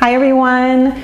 Hi everyone.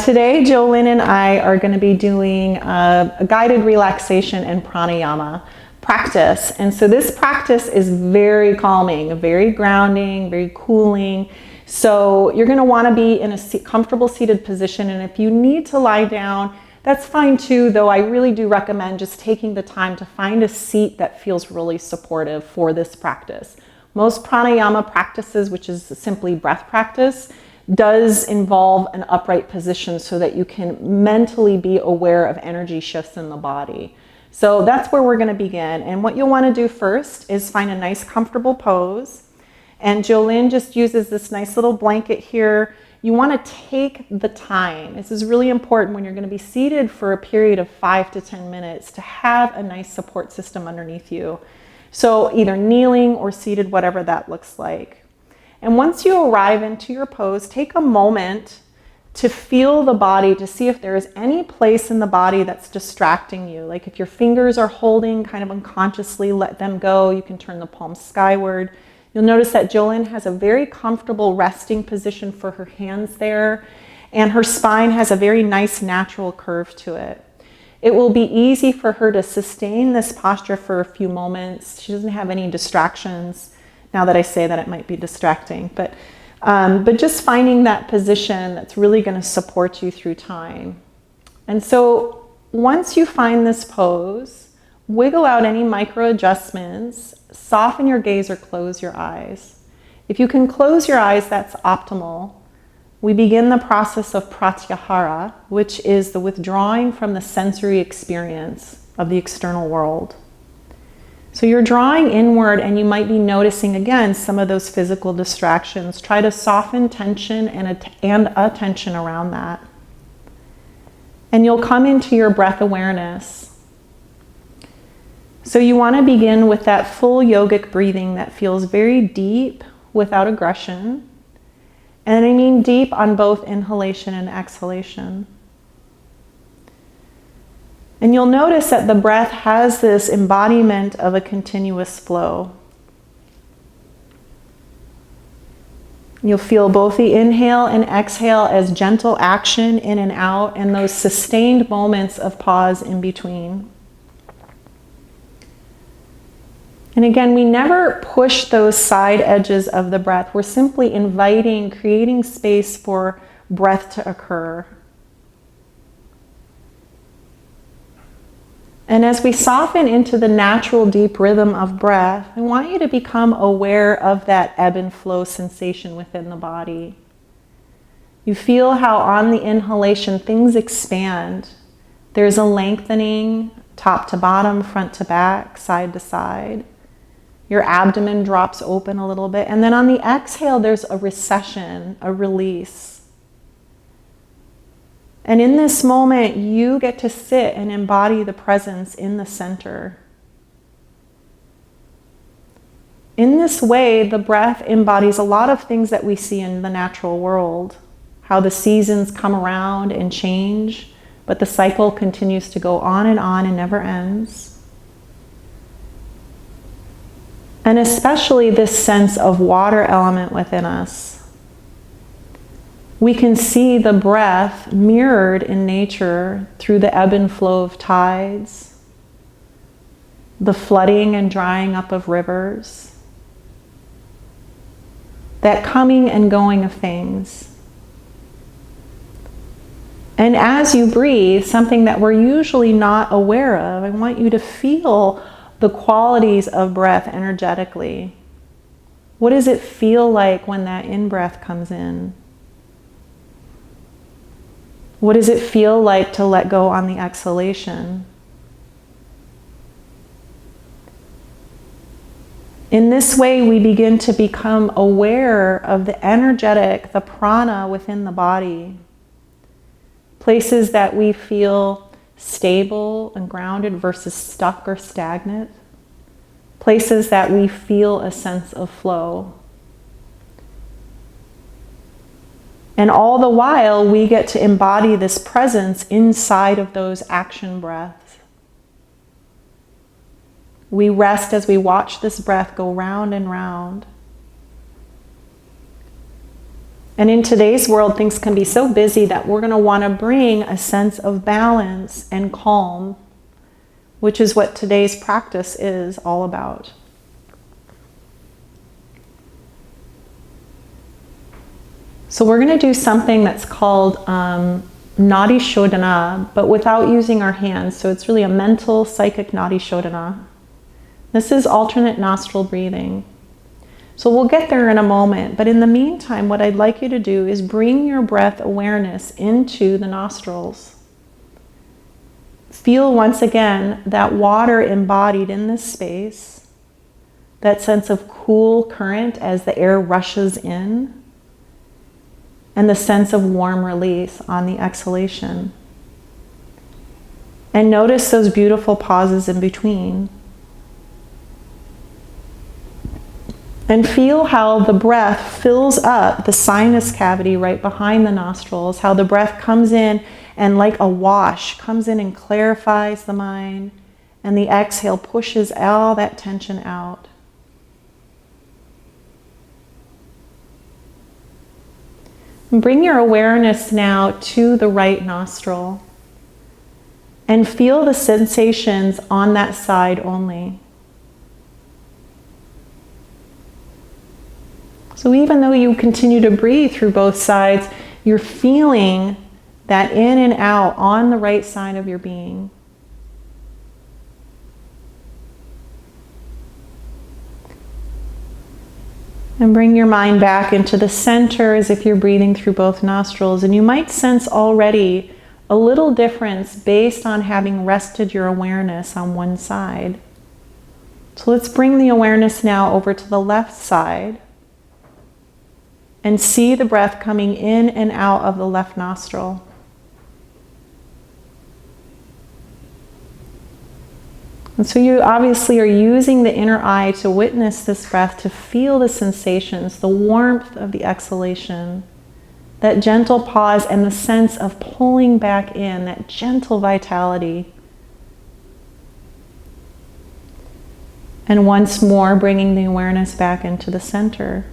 Today Jolyn and I are going to be doing a guided relaxation and pranayama practice. And so this practice is very calming, very grounding, very cooling. So you're going to want to be in a comfortable seated position, and if you need to lie down, that's fine too, though I really do recommend just taking the time to find a seat that feels really supportive for this practice. Most pranayama practices, which is simply breath practice, does involve an upright position so that you can mentally be aware of energy shifts in the body. So that's where we're going to begin. And what you'll want to do first is find a nice comfortable pose. And Jolyn just uses this nice little blanket here. You want to take the time. This is really important when you're going to be seated for a period of 5 to 10 minutes to have a nice support system underneath you. So either kneeling or seated, whatever that looks like. And once you arrive into your pose, take a moment to feel the body, to see if there is any place in the body that's distracting you. Like if your fingers are holding kind of unconsciously, let them go. You can turn the palms skyward. You'll notice that Jolyn has a very comfortable resting position for her hands there, and her spine has a very nice natural curve to it. It will be easy for her to sustain this posture for a few moments. She doesn't have any distractions. Now that I say that, it might be distracting, but just finding that position that's really going to support you through time. And so once you find this pose, wiggle out any micro adjustments, soften your gaze or close your eyes. If you can close your eyes, that's optimal. We begin the process of pratyahara, which is the withdrawing from the sensory experience of the external world. So you're drawing inward, and you might be noticing again some of those physical distractions. Try to soften tension and attention around that. And you'll come into your breath awareness. So you want to begin with that full yogic breathing that feels very deep without aggression. And I mean deep on both inhalation and exhalation. And you'll notice that the breath has this embodiment of a continuous flow. You'll feel both the inhale and exhale as gentle action in and out, and those sustained moments of pause in between. And again, we never push those side edges of the breath. We're simply inviting, creating space for breath to occur. And as we soften into the natural deep rhythm of breath, I want you to become aware of that ebb and flow sensation within the body. You feel how on the inhalation things expand. There's a lengthening, top to bottom, front to back, side to side. Your abdomen drops open a little bit. And then on the exhale, there's a recession, a release. And in this moment, you get to sit and embody the presence in the center. In this way, the breath embodies a lot of things that we see in the natural world. How the seasons come around and change, but the cycle continues to go on and never ends. And especially this sense of water element within us. We can see the breath mirrored in nature through the ebb and flow of tides, the flooding and drying up of rivers, that coming and going of things. And as you breathe, something that we're usually not aware of, I want you to feel the qualities of breath energetically. What does it feel like when that in-breath comes in? What does it feel like to let go on the exhalation? In this way, we begin to become aware of the energetic, the prana within the body. Places that we feel stable and grounded versus stuck or stagnant. Places that we feel a sense of flow. And all the while, we get to embody this presence inside of those action breaths. We rest as we watch this breath go round and round. And in today's world, things can be so busy that we're going to want to bring a sense of balance and calm, which is what today's practice is all about. So we're going to do something that's called Nadi Shodhana, but without using our hands. So it's really a mental, psychic Nadi Shodhana. This is alternate nostril breathing. So we'll get there in a moment, but in the meantime, what I'd like you to do is bring your breath awareness into the nostrils. Feel once again that water embodied in this space, that sense of cool current as the air rushes in, and the sense of warm release on the exhalation. And notice those beautiful pauses in between. And feel how the breath fills up the sinus cavity right behind the nostrils, how the breath comes in and like a wash, comes in and clarifies the mind, and the exhale pushes all that tension out. And bring your awareness now to the right nostril and feel the sensations on that side only. So even though you continue to breathe through both sides, you're feeling that in and out on the right side of your being. And bring your mind back into the center as if you're breathing through both nostrils. And you might sense already a little difference based on having rested your awareness on one side. So let's bring the awareness now over to the left side. And see the breath coming in and out of the left nostril. And so you obviously are using the inner eye to witness this breath, to feel the sensations, the warmth of the exhalation, that gentle pause and the sense of pulling back in, that gentle vitality. And once more, bringing the awareness back into the center.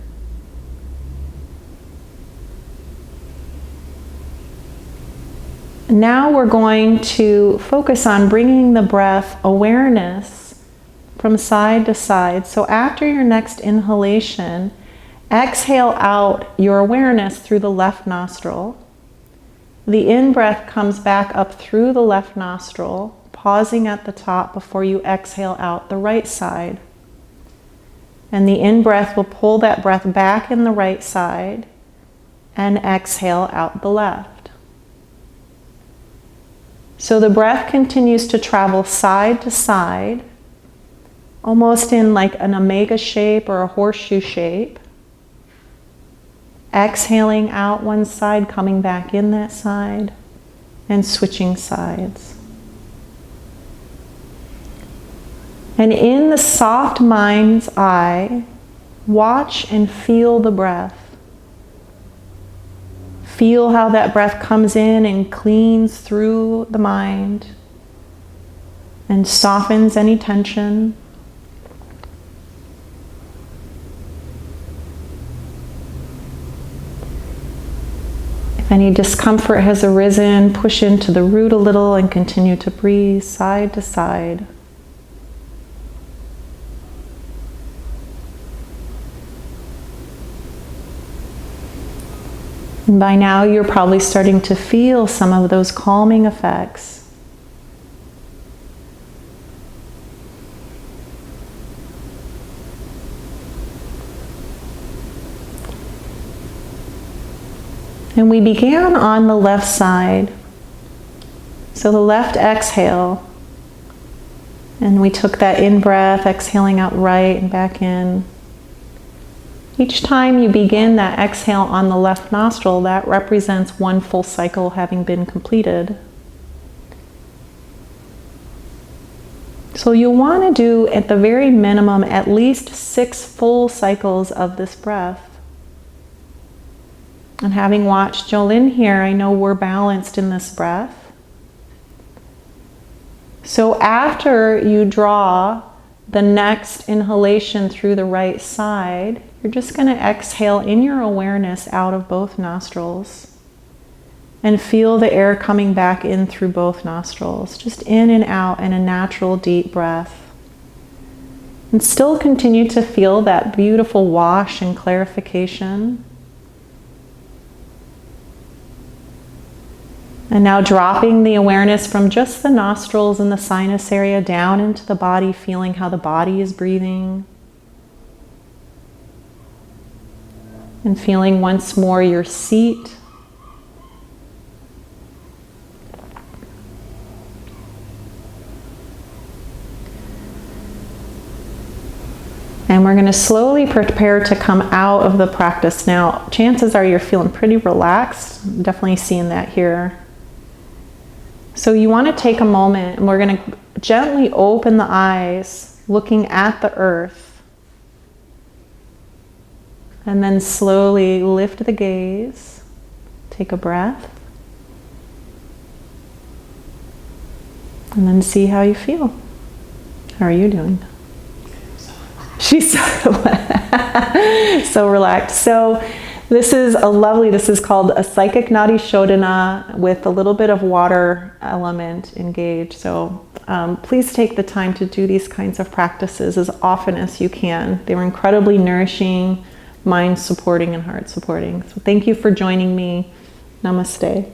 Now we're going to focus on bringing the breath awareness from side to side. So after your next inhalation, exhale out your awareness through the left nostril. The in-breath comes back up through the left nostril, pausing at the top before you exhale out the right side. And the in-breath will pull that breath back in the right side and exhale out the left. So the breath continues to travel side to side, almost in like an omega shape or a horseshoe shape. Exhaling out one side, coming back in that side, and switching sides. And in the soft mind's eye, watch and feel the breath. Feel how that breath comes in and cleans through the mind and softens any tension. If any discomfort has arisen, push into the root a little and continue to breathe side to side. And by now you're probably starting to feel some of those calming effects. And we began on the left side. So the left exhale. And we took that in-breath, exhaling out right and back in. Each time you begin that exhale on the left nostril, that represents one full cycle having been completed. So you'll want to do, at the very minimum, at least 6 full cycles of this breath. And having watched Jolene here, I know we're balanced in this breath. So after you draw the next inhalation through the right side, you're just going to exhale in your awareness out of both nostrils and feel the air coming back in through both nostrils, just in and out in a natural deep breath. And still continue to feel that beautiful wash and clarification. And now dropping the awareness from just the nostrils and the sinus area down into the body, feeling how the body is breathing. And feeling once more your seat. And we're going to slowly prepare to come out of the practice. Now, chances are you're feeling pretty relaxed. I'm definitely seeing that here. So you want to take a moment, and we're going to gently open the eyes, looking at the earth. And then slowly lift the gaze. Take a breath. And then see how you feel. How are you doing? She's so relaxed. So this is called a psychic Nadi Shodhana with a little bit of water element engaged. So please take the time to do these kinds of practices as often as you can. They were incredibly nourishing, mind supporting and heart supporting. So thank you for joining me. Namaste.